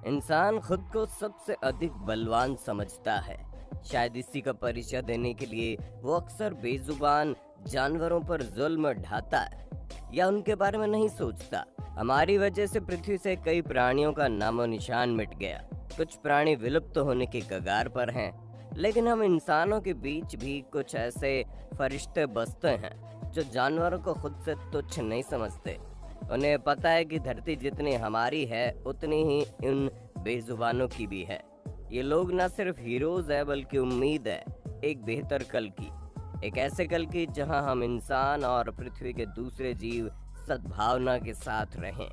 इंसान खुद को सबसे अधिक बलवान समझता है। शायद इसी का परिचय देने के लिए वो अक्सर बेजुबान जानवरों पर जुल्म ढाता है या उनके बारे में नहीं सोचता। हमारी वजह से पृथ्वी से कई प्राणियों का नामो निशान मिट गया। कुछ प्राणी विलुप्त होने के कगार पर हैं, लेकिन हम इंसानों के बीच भी कुछ ऐसे फरिश्ते बसते हैं जो जानवरों को खुद से तुच्छ नहीं समझते। उन्हें पता है कि धरती जितनी हमारी है उतनी ही इन बेजुबानों की भी है। ये लोग न सिर्फ हीरोज है बल्कि उम्मीद है एक बेहतर कल की, एक ऐसे कल की जहां हम इंसान और पृथ्वी के दूसरे जीव सद्भावना के साथ रहें।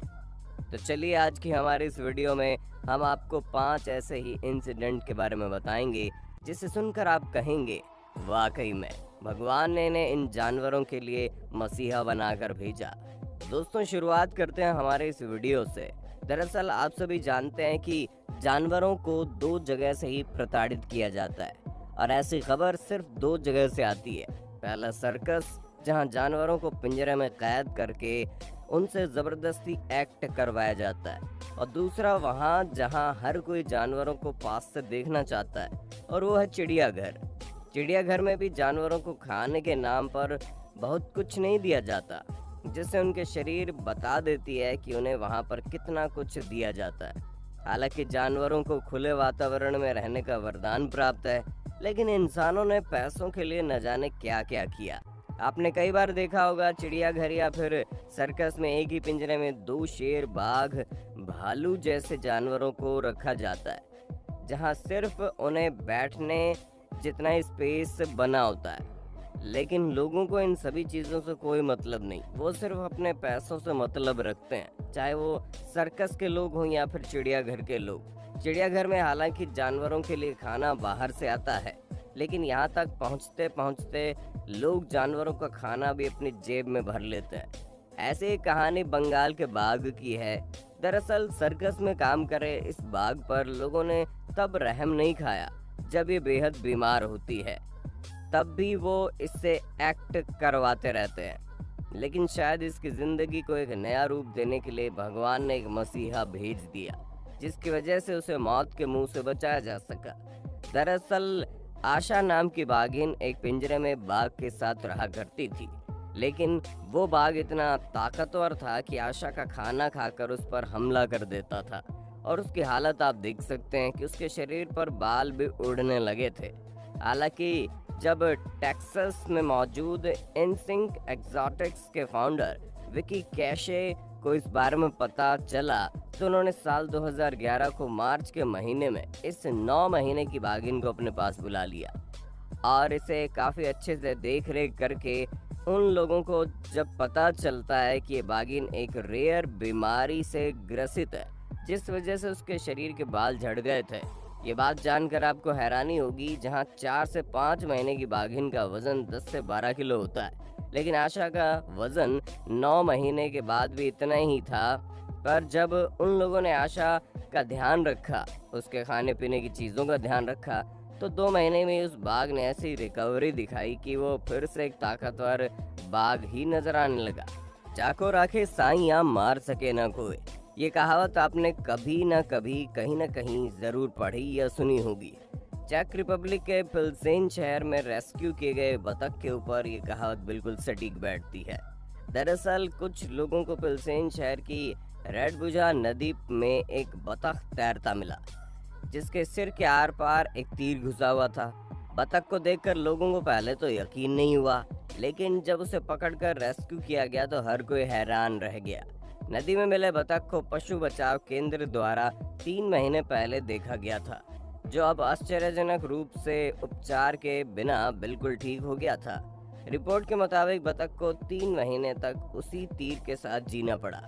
तो चलिए आज की हमारे इस वीडियो में हम आपको 5 ऐसे ही इंसिडेंट के बारे में बताएंगे जिसे सुनकर आप कहेंगे वाकई में भगवान ने इन्हें इन जानवरों के लिए मसीहा बनाकर भेजा। दोस्तों, शुरुआत करते हैं हमारे इस वीडियो से। दरअसल आप सभी जानते हैं कि जानवरों को 2 जगह से ही प्रताड़ित किया जाता है और ऐसी खबर सिर्फ 2 जगह से आती है। पहला सर्कस, जहां जानवरों को पिंजरे में कैद करके उनसे जबरदस्ती एक्ट करवाया जाता है, और दूसरा वहां जहां हर कोई जानवरों को पास से देखना चाहता है, और वो है चिड़ियाघर। चिड़ियाघर में भी जानवरों को खाने के नाम पर बहुत कुछ नहीं दिया जाता, जिससे उनके शरीर बता देती है कि उन्हें वहां पर कितना कुछ दिया जाता है। हालांकि जानवरों को खुले वातावरण में रहने का वरदान प्राप्त है, लेकिन इंसानों ने पैसों के लिए न जाने क्या क्या किया। आपने कई बार देखा होगा चिड़ियाघर या फिर सर्कस में एक ही पिंजरे में 2 शेर, बाघ, भालू जैसे जानवरों को रखा जाता है, जहां सिर्फ उन्हें बैठने जितना ही स्पेस बना होता है। लेकिन लोगों को इन सभी चीज़ों से कोई मतलब नहीं, वो सिर्फ अपने पैसों से मतलब रखते हैं, चाहे वो सर्कस के लोग हों या फिर चिड़ियाघर के लोग। चिड़ियाघर में हालांकि जानवरों के लिए खाना बाहर से आता है, लेकिन यहाँ तक पहुँचते पहुँचते लोग जानवरों का खाना भी अपनी जेब में भर लेते हैं। ऐसे एक कहानी बंगाल के बाघ की है। दरअसल सर्कस में काम करे इस बाघ पर लोगों ने तब रहम नहीं खाया जब ये बेहद बीमार होती है, तब भी वो इससे एक्ट करवाते रहते हैं। लेकिन शायद इसकी जिंदगी को एक नया रूप देने के लिए भगवान ने एक मसीहा भेज दिया, जिसकी वजह से उसे मौत के मुंह से बचाया जा सका। दरअसल आशा नाम की बाघिन एक पिंजरे में बाघ के साथ रहा करती थी, लेकिन वो बाघ इतना ताकतवर था कि आशा का खाना खाकर उस पर हमला कर देता था, और उसकी हालत आप देख सकते हैं कि उसके शरीर पर बाल भी उड़ने लगे थे। हालांकि जब टेक्सास में मौजूद इनसिंक एक्सोटिक्स के फाउंडर विकी कैशे को इस बारे में पता चला, तो उन्होंने साल 2011 को मार्च के महीने में इस 9 महीने की बाघिन को अपने पास बुला लिया, और इसे काफ़ी अच्छे से देख रेख करके उन लोगों को जब पता चलता है कि ये बाघिन एक रेयर बीमारी से ग्रसित है, जिस वजह से उसके शरीर के बाल झड़ गए थे। ये बात जानकर आपको हैरानी होगी, जहां 4 से 5 महीने की बाघिन का वजन 10 से 12 किलो होता है, लेकिन आशा का वजन 9 महीने के बाद भी इतना ही था। पर जब उन लोगों ने आशा का ध्यान रखा, उसके खाने पीने की चीज़ों का ध्यान रखा, तो 2 महीने में उस बाघ ने ऐसी रिकवरी दिखाई कि वो फिर से एक ताकतवर बाघ ही नजर आने लगा। चाको राखे साइयां मार सके ना कोई, ये कहावत आपने कभी ना कभी कहीं ना कहीं जरूर पढ़ी या सुनी होगी। चेक रिपब्लिक के पिल्सेन शहर में रेस्क्यू किए गए बतख के ऊपर ये कहावत बिल्कुल सटीक बैठती है। दरअसल कुछ लोगों को पिल्सेन शहर की रेडबुजा नदी में एक बतख तैरता मिला, जिसके सिर के आर पार एक तीर घुसा हुआ था। बतख को देखकर लोगों को पहले तो यकीन नहीं हुआ, लेकिन जब उसे पकड़कर रेस्क्यू किया गया तो हर कोई हैरान रह गया। नदी में मिले बतख को पशु बचाव केंद्र द्वारा 3 महीने पहले देखा गया था, जो अब आश्चर्यजनक रूप से उपचार के बिना बिल्कुल ठीक हो गया था। रिपोर्ट के मुताबिक बतख को 3 महीने तक उसी तीर के साथ जीना पड़ा,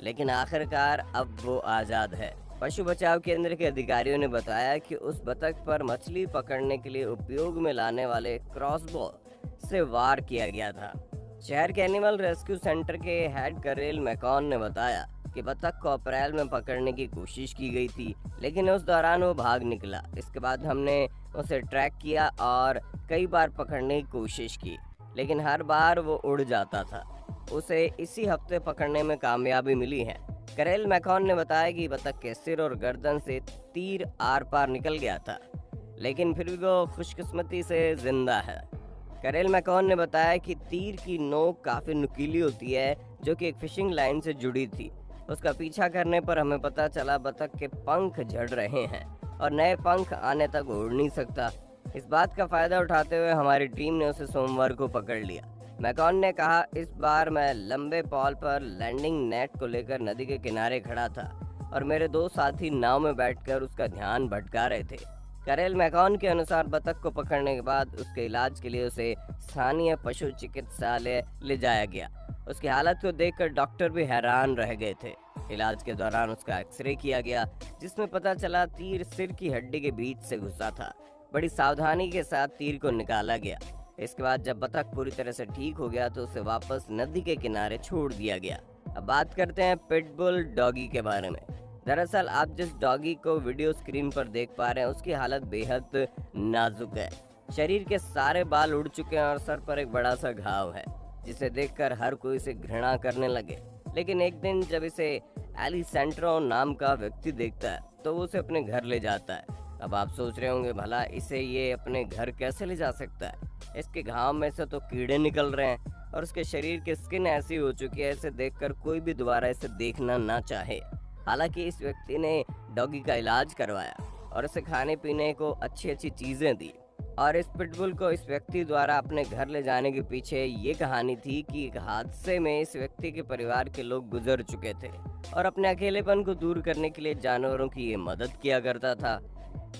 लेकिन आखिरकार अब वो आज़ाद है। पशु बचाव केंद्र के अधिकारियों ने बताया कि उस बतख पर मछली पकड़ने के लिए उपयोग में लाने वाले क्रॉसबो से वार किया गया था। शहर के एनिमल रेस्क्यू सेंटर के हेड करेल मैकॉन ने बताया कि बतख को अप्रैल में पकड़ने की कोशिश की गई थी, लेकिन उस दौरान वो भाग निकला। इसके बाद हमने उसे ट्रैक किया और कई बार पकड़ने की कोशिश की, लेकिन हर बार वो उड़ जाता था। उसे इसी हफ्ते पकड़ने में कामयाबी मिली है। करेल मैकॉन ने बताया कि बतख के सिर और गर्दन से तीर आर पार निकल गया था, लेकिन फिर भी वो खुशकिस्मती से जिंदा है। करेल मैकॉन ने बताया कि तीर की नोक काफ़ी नुकीली होती है, जो कि एक फिशिंग लाइन से जुड़ी थी। उसका पीछा करने पर हमें पता चला बतख के पंख झड़ रहे हैं और नए पंख आने तक उड़ नहीं सकता। इस बात का फ़ायदा उठाते हुए हमारी टीम ने उसे सोमवार को पकड़ लिया। मैकॉन ने कहा, इस बार मैं लंबे पॉल पर लैंडिंग नेट को लेकर नदी के किनारे खड़ा था और मेरे दो साथी नाव में बैठकर उसका ध्यान भटका रहे थे। करेल मैकॉन के अनुसार बतख को पकड़ने के बाद उसके इलाज के लिए उसे स्थानीय पशु चिकित्सालय ले जाया गया। उसकी हालत को देखकर डॉक्टर भी हैरान रह गए थे। इलाज के दौरान उसका एक्सरे किया गया, जिसमें पता चला तीर सिर की हड्डी के बीच से घुसा था। बड़ी सावधानी के साथ तीर को निकाला गया। इसके बाद जब बतख पूरी तरह से ठीक हो गया तो उसे वापस नदी के किनारे छोड़ दिया गया। अब बात करते हैं पिटबुल डॉगी के बारे में। दरअसल आप जिस डॉगी को वीडियो स्क्रीन पर देख पा रहे हैं उसकी हालत बेहद नाजुक है। शरीर के सारे बाल उड़ चुके हैं और सर पर एक बड़ा सा घाव है, जिसे देखकर हर कोई इसे घृणा करने लगे। लेकिन एक दिन जब इसे एलिसेंड्रो नाम का व्यक्ति देखता है तो वो उसे अपने घर ले जाता है। अब आप सोच रहे होंगे, भला इसे ये अपने घर कैसे ले जा सकता है? इसके घाव में से तो कीड़े निकल रहे हैं और उसके शरीर की स्किन ऐसी हो चुकी है, इसे देखकर कोई भी दोबारा इसे देखना ना चाहे। हालांकि इस व्यक्ति ने डॉगी का इलाज करवाया और उसे खाने पीने को अच्छी अच्छी चीज़ें दी। और इस पिटबुल को इस व्यक्ति द्वारा अपने घर ले जाने के पीछे ये कहानी थी कि एक हादसे में इस व्यक्ति के परिवार के लोग गुजर चुके थे और अपने अकेलेपन को दूर करने के लिए जानवरों की ये मदद किया करता था।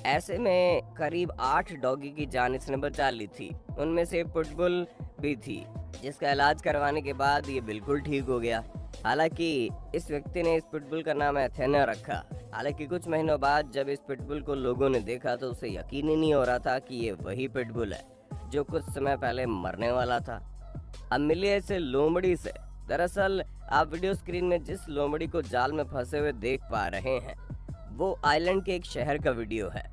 ऐसे में करीब 8 डॉगी की जान इसने बचा ली थी। उनमें से पिटबुल भी थी, जिसका इलाज करवाने के बाद ये बिल्कुल ठीक हो गया। हालांकि इस व्यक्ति ने इस पिटबुल का नाम एथेना रखा। हालांकि कुछ महीनों बाद जब इस पिटबुल को लोगों ने देखा तो उसे यकीन ही नहीं हो रहा था कि ये वही पिटबुल है जो कुछ समय पहले मरने वाला था। अब मिलिए इसे लोमड़ी से। दरअसल आप वीडियो स्क्रीन में जिस लोमड़ी को जाल में फंसे हुए देख पा रहे हैं वो आइलैंड के एक शहर का वीडियो है।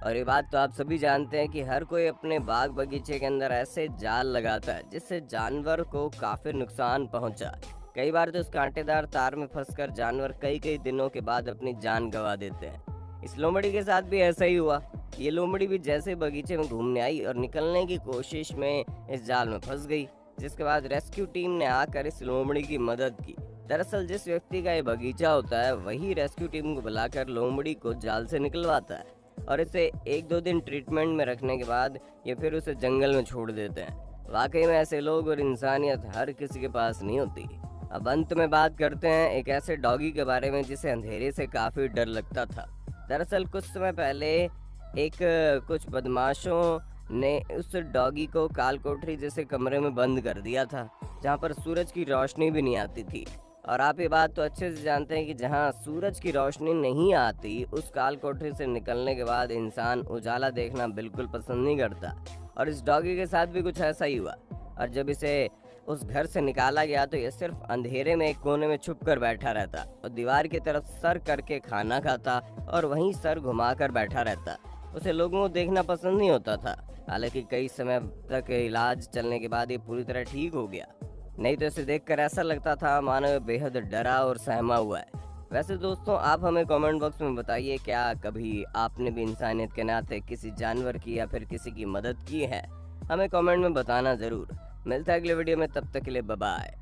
और ये बात तो आप सभी जानते हैं कि हर कोई अपने बाग बगीचे के अंदर ऐसे जाल लगाता है जिससे जानवर को काफ़ी नुकसान पहुंचा। कई बार तो इस कांटेदार तार में फंसकर जानवर कई कई दिनों के बाद अपनी जान गंवा देते हैं। इस लोमड़ी के साथ भी ऐसा ही हुआ। ये लोमड़ी भी जैसे बगीचे में घूमने आई और निकलने की कोशिश में इस जाल में फंस गई, जिसके बाद रेस्क्यू टीम ने आकर इस लोमड़ी की मदद की। दरअसल जिस व्यक्ति का ये बगीचा होता है वही रेस्क्यू टीम को बुलाकर लोमड़ी को जाल से निकलवाता है और इसे 1-2 दिन ट्रीटमेंट में रखने के बाद ये फिर उसे जंगल में छोड़ देते हैं। वाकई में ऐसे लोग और इंसानियत हर किसी के पास नहीं होती। अब अंत में बात करते हैं एक ऐसे डॉगी के बारे में जिसे अंधेरे से काफ़ी डर लगता था। दरअसल कुछ समय पहले कुछ बदमाशों ने उस डॉगी को काल कोठरी जैसे कमरे में बंद कर दिया था, जहां पर सूरज की रोशनी भी नहीं आती थी। और आप ये बात तो अच्छे से जानते हैं कि जहां सूरज की रोशनी नहीं आती उस काल कोठरी से निकलने के बाद इंसान उजाला देखना बिल्कुल पसंद नहीं करता। और इस डॉगी के साथ भी कुछ ऐसा ही हुआ। और जब इसे उस घर से निकाला गया तो ये सिर्फ अंधेरे में एक कोने में छुप कर बैठा रहता और दीवार की तरफ सर करके खाना खाता और वहीं सर घुमाकर बैठा रहता। उसे लोगों को देखना पसंद नहीं होता था। हालांकि कई समय तक इलाज चलने के बाद ये पूरी तरह ठीक हो गया, नहीं तो इसे देखकर ऐसा लगता था मानो ये बेहद डरा और सहमा हुआ है। वैसे दोस्तों, आप हमें कमेंट बॉक्स में बताइए, क्या कभी आपने भी इंसानियत के नाते किसी जानवर की या फिर किसी की मदद की है? हमें कमेंट में बताना ज़रूर। मिलता है अगले वीडियो में, तब तक के लिए बाय बाय।